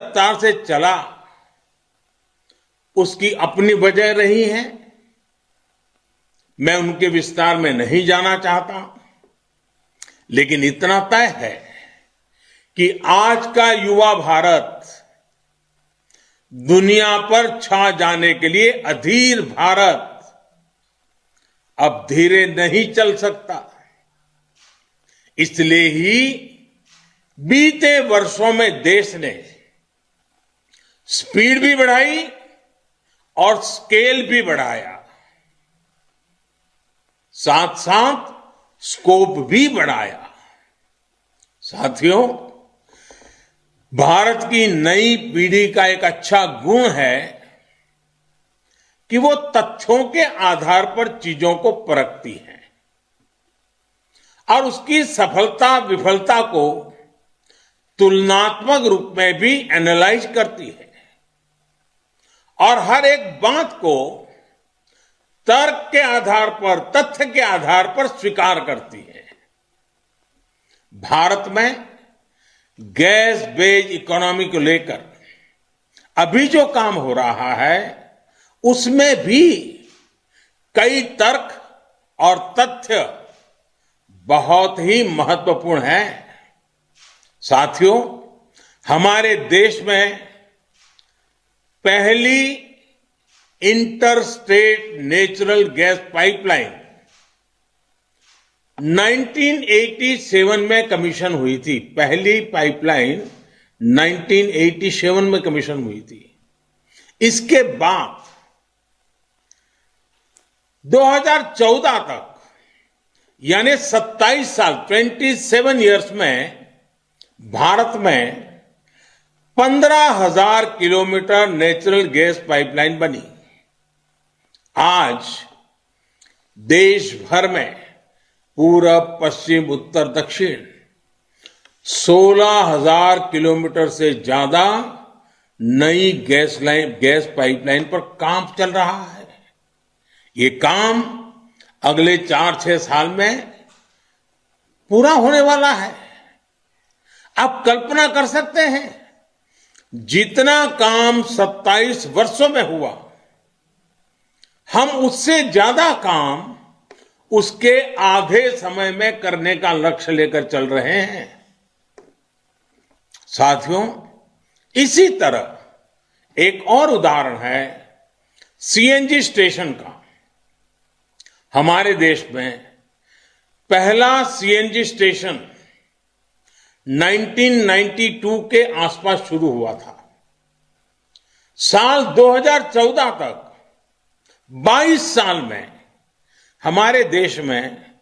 रफ्तार से चला, उसकी अपनी वजह रही है। मैं उनके विस्तार में नहीं जाना चाहता, लेकिन इतना तय है कि आज का युवा भारत दुनिया पर छा जाने के लिए अधीर भारत अब धीरे नहीं चल सकता। इसलिए ही बीते वर्षों में देश ने स्पीड भी बढ़ाई और स्केल भी बढ़ाया, साथ साथ स्कोप भी बढ़ाया। साथियों, भारत की नई पीढ़ी का एक अच्छा गुण है कि वो तथ्यों के आधार पर चीजों को परखती है और उसकी सफलता विफलता को तुलनात्मक रूप में भी एनालाइज करती है और हर एक बात को तर्क के आधार पर, तथ्य के आधार पर स्वीकार करती है। भारत में गैस बेस्ड इकोनॉमी को लेकर अभी जो काम हो रहा है, उसमें भी कई तर्क और तथ्य बहुत ही महत्वपूर्ण है। साथियों, हमारे देश में पहली inter state natural gas pipeline 1987 में कमीशन हुई थी। पहली पाइपलाइन 1987 में कमीशन हुई थी। इसके बाद 2014 तक, यानी 27 साल, 27 इयर्स में भारत में 15,000 किलोमीटर नेचुरल गैस पाइपलाइन बनी। आज देश भर में पूरब, पश्चिम, उत्तर, दक्षिण 16,000 किलोमीटर से ज्यादा नई गैस पाइपलाइन पर काम चल रहा है। ये काम अगले 4-6 साल में पूरा होने वाला है। आप कल्पना कर सकते हैं, जितना काम 27 वर्षों में हुआ, हम उससे ज्यादा काम उसके आधे समय में करने का लक्ष्य लेकर चल रहे हैं। साथियों, इसी तरह एक और उदाहरण है सीएनजी स्टेशन का। हमारे देश में पहला सीएनजी स्टेशन 1992 के आसपास शुरू हुआ था। साल 2014 तक 22 साल में हमारे देश में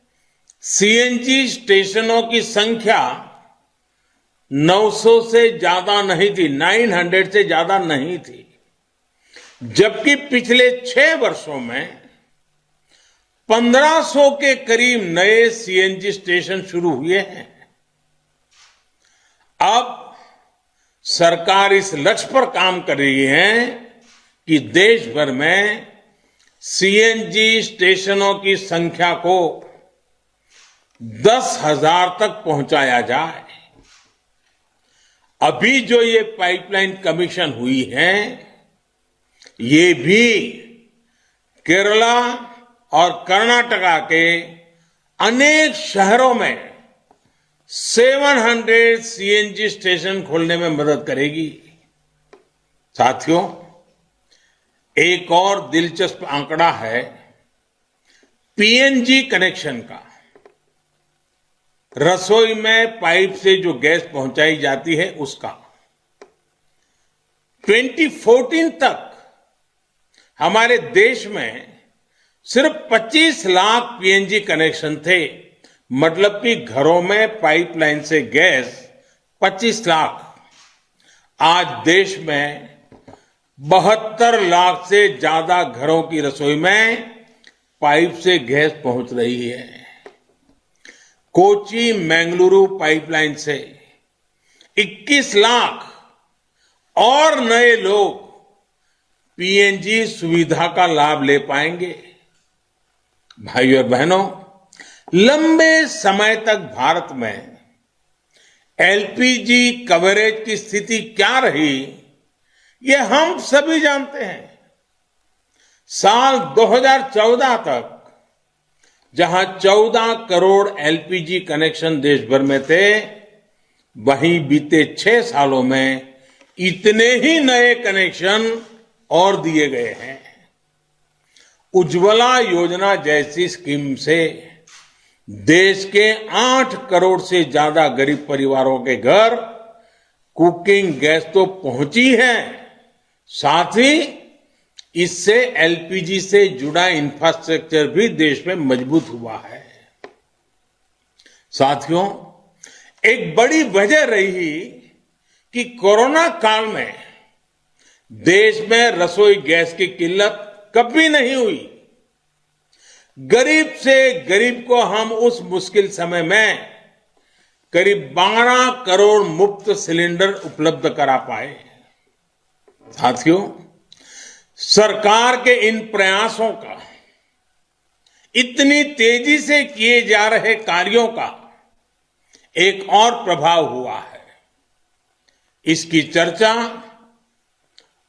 सीएनजी स्टेशनों की संख्या 900 से ज्यादा नहीं थी, 900 से ज्यादा नहीं थी। जबकि पिछले 6 वर्षों में 1500 के करीब नए सीएनजी स्टेशन शुरू हुए हैं। अब सरकार इस लक्ष्य पर काम कर रही है कि देश भर में सीएनजी स्टेशनों की संख्या को 10,000 तक पहुंचाया जाए। अभी जो ये पाइपलाइन कमीशन हुई है, ये भी केरला और कर्नाटका के अनेक शहरों में 700 सीएनजी स्टेशन खोलने में मदद करेगी। साथियों, एक और दिलचस्प आंकड़ा है पीएनजी कनेक्शन का। रसोई में पाइप से जो गैस पहुंचाई जाती है, उसका 2014 तक हमारे देश में सिर्फ 25 लाख पीएनजी कनेक्शन थे। मतलब कि घरों में पाइपलाइन से गैस 25 लाख। आज देश में 72 लाख से ज्यादा घरों की रसोई में पाइप से गैस पहुंच रही है। कोची मंगलुरु पाइपलाइन से 21 लाख और नए लोग पीएनजी सुविधा का लाभ ले पाएंगे। भाइयों और बहनों, लंबे समय तक भारत में एलपीजी कवरेज की स्थिति क्या रही, ये हम सभी जानते हैं। साल 2014 तक जहां 14 करोड़ एलपीजी कनेक्शन देश भर में थे, वहीं बीते 6 सालों में इतने ही नए कनेक्शन और दिए गए हैं। उज्ज्वला योजना जैसी स्कीम से देश के 8 करोड़ से ज्यादा गरीब परिवारों के घर कुकिंग गैस तो पहुंची है, साथ ही इससे एलपीजी से जुड़ा इंफ्रास्ट्रक्चर भी देश में मजबूत हुआ है। साथियों, एक बड़ी वजह रही कि कोरोना काल में देश में रसोई गैस की किल्लत कभी नहीं हुई। गरीब से गरीब को हम उस मुश्किल समय में करीब 12 करोड़ मुफ्त सिलेंडर उपलब्ध करा पाए। साथियों, सरकार के इन प्रयासों का, इतनी तेजी से किए जा रहे कार्यों का एक और प्रभाव हुआ है। इसकी चर्चा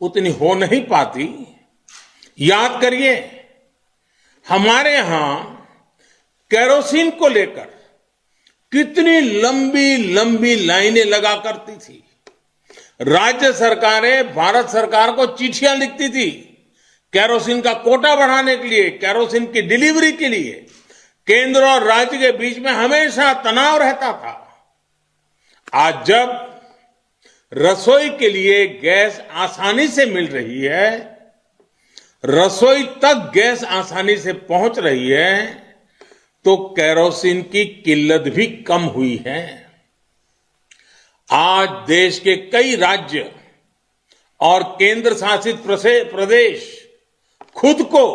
उतनी हो नहीं पाती। याद करिए, हमारे यहां केरोसिन को लेकर कितनी लंबी लंबी लाइनें लगा करती थी। राज्य सरकारें भारत सरकार को चिट्ठियां लिखती थी केरोसिन का कोटा बढ़ाने के लिए, केरोसिन की डिलीवरी के लिए। केंद्र और राज्य के बीच में हमेशा तनाव रहता था। आज जब रसोई के लिए गैस आसानी से मिल रही है, रसोई तक गैस आसानी से पहुंच रही है, तो केरोसिन की किल्लत भी कम हुई है। आज देश के कई राज्य और केंद्र शासित प्रदेश खुद को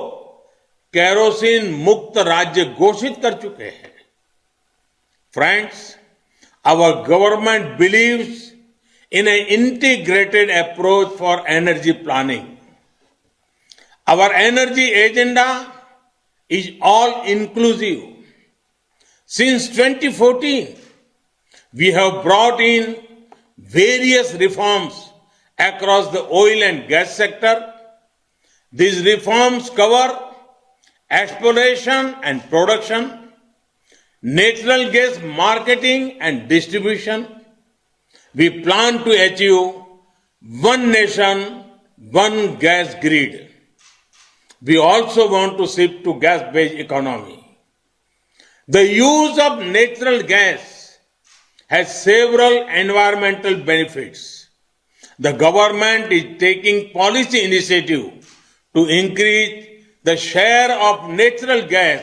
केरोसिन मुक्त राज्य घोषित कर चुके हैं। Friends, our government believes in an integrated approach for energy planning. Our energy agenda is all inclusive. Since 2014, we have brought in various reforms across the oil and gas sector. These reforms cover exploration and production, natural gas marketing and distribution. We plan to achieve one nation, one gas grid. We also want to shift to gas-based economy. The use of natural gas has several environmental benefits. The government is taking policy initiative to increase the share of natural gas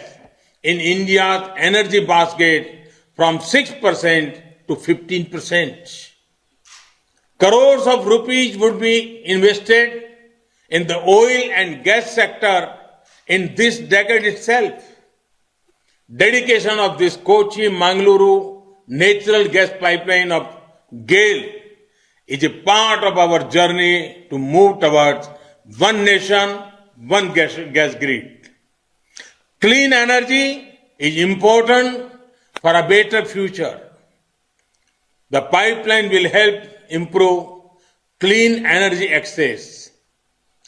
in India's energy basket from 6% to 15%. Crores of rupees would be invested in the oil and gas sector in this decade itself. Dedication of this Kochi-Mangaluru natural gas pipeline of GAIL is a part of our journey to move towards one nation, one gas grid. Clean energy is important for a better future. The pipeline will help improve clean energy access.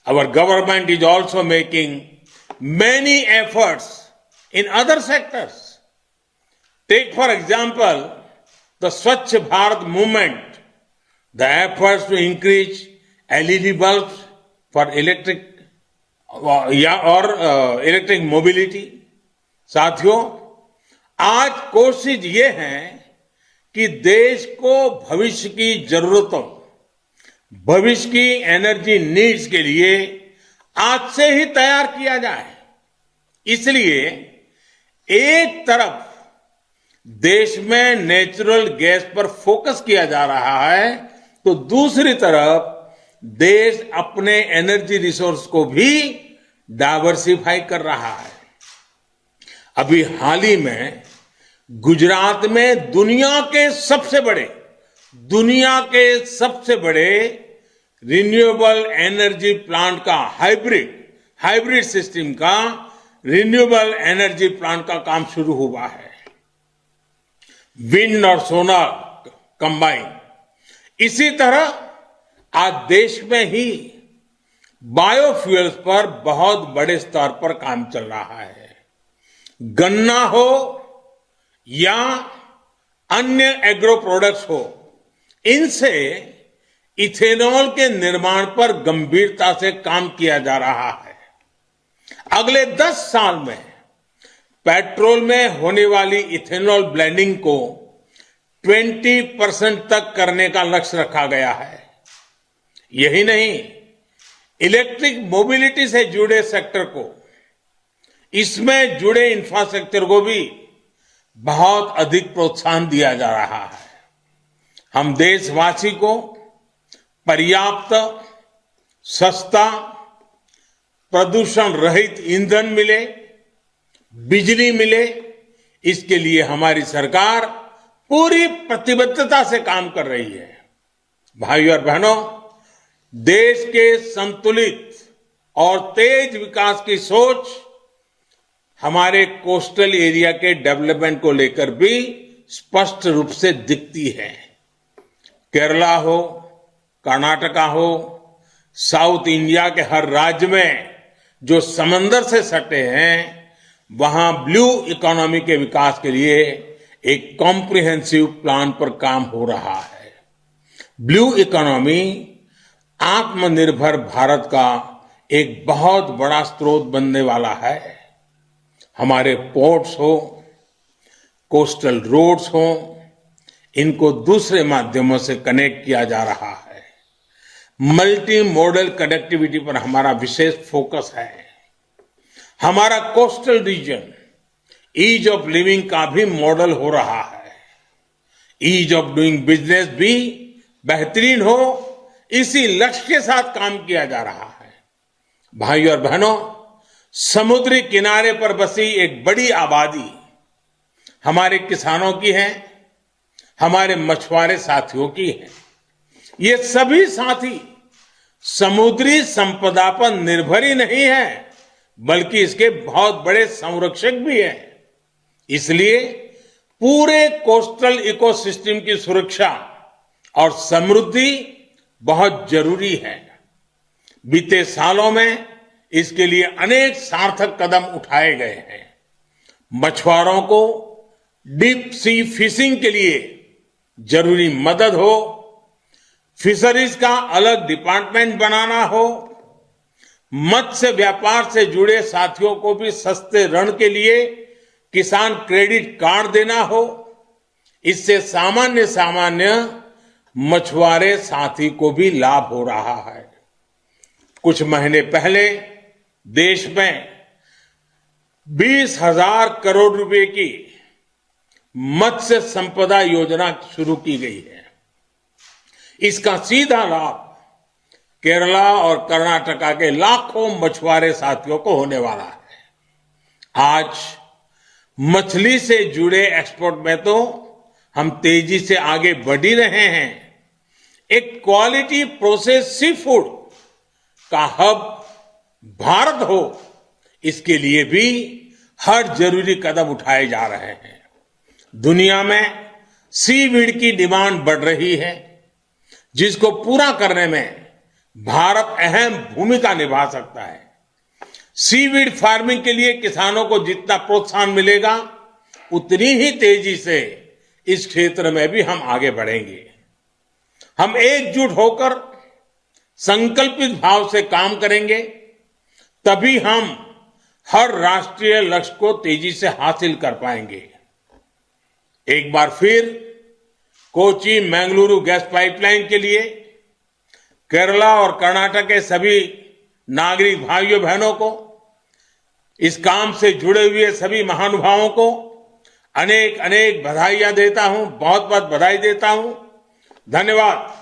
Our government is also making many efforts in other sectors. Take, for example, the Swachh Bharat movement, the efforts to increase LED bulbs for electric electric mobility. साथियों, आज कोशिश ये है कि देश को भविष्य की जरूरतों, भविष्य की एनर्जी नीड्स के लिए आज से ही तैयार किया जाए। इसलिए एक तरफ देश में नेचुरल गैस पर फोकस किया जा रहा है, तो दूसरी तरफ देश अपने एनर्जी रिसोर्स को भी डाइवर्सिफाई कर रहा है। अभी हाल ही में गुजरात में दुनिया के सबसे बड़े रिन्यूएबल एनर्जी प्लांट का हाइब्रिड सिस्टम का रिन्यूएबल एनर्जी प्लांट का काम शुरू हुआ है। विंड और सोलर कंबाइन। इसी तरह आज देश में ही बायोफ्यूल्स पर बहुत बड़े स्तर पर काम चल रहा है। गन्ना हो या अन्य एग्रो प्रोडक्ट्स हो, इनसे इथेनॉल के निर्माण पर गंभीरता से काम किया जा रहा है। अगले 10 साल में पेट्रोल में होने वाली इथेनॉल ब्लेंडिंग को 20% तक करने का लक्ष्य रखा गया है। यही नहीं, इलेक्ट्रिक मोबिलिटी से जुड़े सेक्टर को, इसमें जुड़े इंफ्रास्ट्रक्चर को भी बहुत अधिक प्रोत्साहन दिया जा रहा है। हम देशवासी को पर्याप्त, सस्ता, प्रदूषण रहित ईंधन मिले, बिजली मिले, इसके लिए हमारी सरकार पूरी प्रतिबद्धता से काम कर रही है। भाइयों और बहनों, देश के संतुलित और तेज विकास की सोच हमारे कोस्टल एरिया के डेवलपमेंट को लेकर भी स्पष्ट रूप से दिखती है। केरला हो, कर्नाटका हो, साउथ इंडिया के हर राज्य में जो समंदर से सटे हैं, वहां ब्लू इकोनॉमी के विकास के लिए एक कॉम्प्रिहेंसिव प्लान पर काम हो रहा है। ब्लू इकोनॉमी आत्मनिर्भर भारत का एक बहुत बड़ा स्रोत बनने वाला है। हमारे पोर्ट्स हो, कोस्टल रोड्स हो, इनको दूसरे माध्यमों से कनेक्ट किया जा रहा है। मल्टी मॉडल कनेक्टिविटी पर हमारा विशेष फोकस है। हमारा coastal region ease of living का भी मॉडल हो रहा है। ईज ऑफ डूइंग बिजनेस भी बेहतरीन हो, इसी लक्ष्य के साथ काम किया जा रहा है। भाइयों और बहनों, समुद्री किनारे पर बसी एक बड़ी आबादी हमारे किसानों की है, हमारे मछुआरे साथियों की है। ये सभी साथी समुद्री संपदा पर निर्भर ही नहीं है, बल्कि इसके बहुत बड़े संरक्षक भी हैं। इसलिए पूरे कोस्टल इकोसिस्टम की सुरक्षा और समृद्धि बहुत जरूरी है। बीते सालों में इसके लिए अनेक सार्थक कदम उठाए गए हैं। मछुआरों को डीप सी फिशिंग के लिए जरूरी मदद हो, फिशरीज का अलग डिपार्टमेंट बनाना हो, मत्स्य व्यापार से जुड़े साथियों को भी सस्ते ऋण के लिए किसान क्रेडिट कार्ड देना हो, इससे सामान्य मछुआरे साथी को भी लाभ हो रहा है। कुछ महीने पहले देश में 20,000 करोड़ रुपए की मत्स्य संपदा योजना शुरू की गई है। इसका सीधा लाभ केरला और कर्नाटका के लाखों मछुआरे साथियों को होने वाला है। आज मछली से जुड़े एक्सपोर्ट में तो हम तेजी से आगे बढ़ ही रहे हैं। एक क्वालिटी प्रोसेस सी फूड का हब भारत हो, इसके लिए भी हर जरूरी कदम उठाए जा रहे हैं। दुनिया में सीवीड की डिमांड बढ़ रही है, जिसको पूरा करने में भारत अहम भूमिका निभा सकता है। सीवीड फार्मिंग के लिए किसानों को जितना प्रोत्साहन मिलेगा, उतनी ही तेजी से इस क्षेत्र में भी हम आगे बढ़ेंगे। हम एकजुट होकर संकल्पित भाव से काम करेंगे, तभी हम हर राष्ट्रीय लक्ष्य को तेजी से हासिल कर पाएंगे। एक बार फिर कोची मंगलुरु गैस पाइपलाइन के लिए केरला और कर्नाटक के सभी नागरिक भाइयों बहनों को, इस काम से जुड़े हुए सभी महानुभावों को अनेक अनेक बधाइयां देता हूं, बहुत बहुत बधाई देता हूं। धन्यवाद।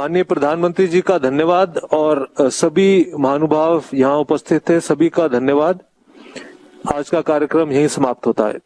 माननीय प्रधानमंत्री जी का धन्यवाद और सभी महानुभाव यहाँ उपस्थित थे, सभी का धन्यवाद। आज का कार्यक्रम यहीं समाप्त होता है।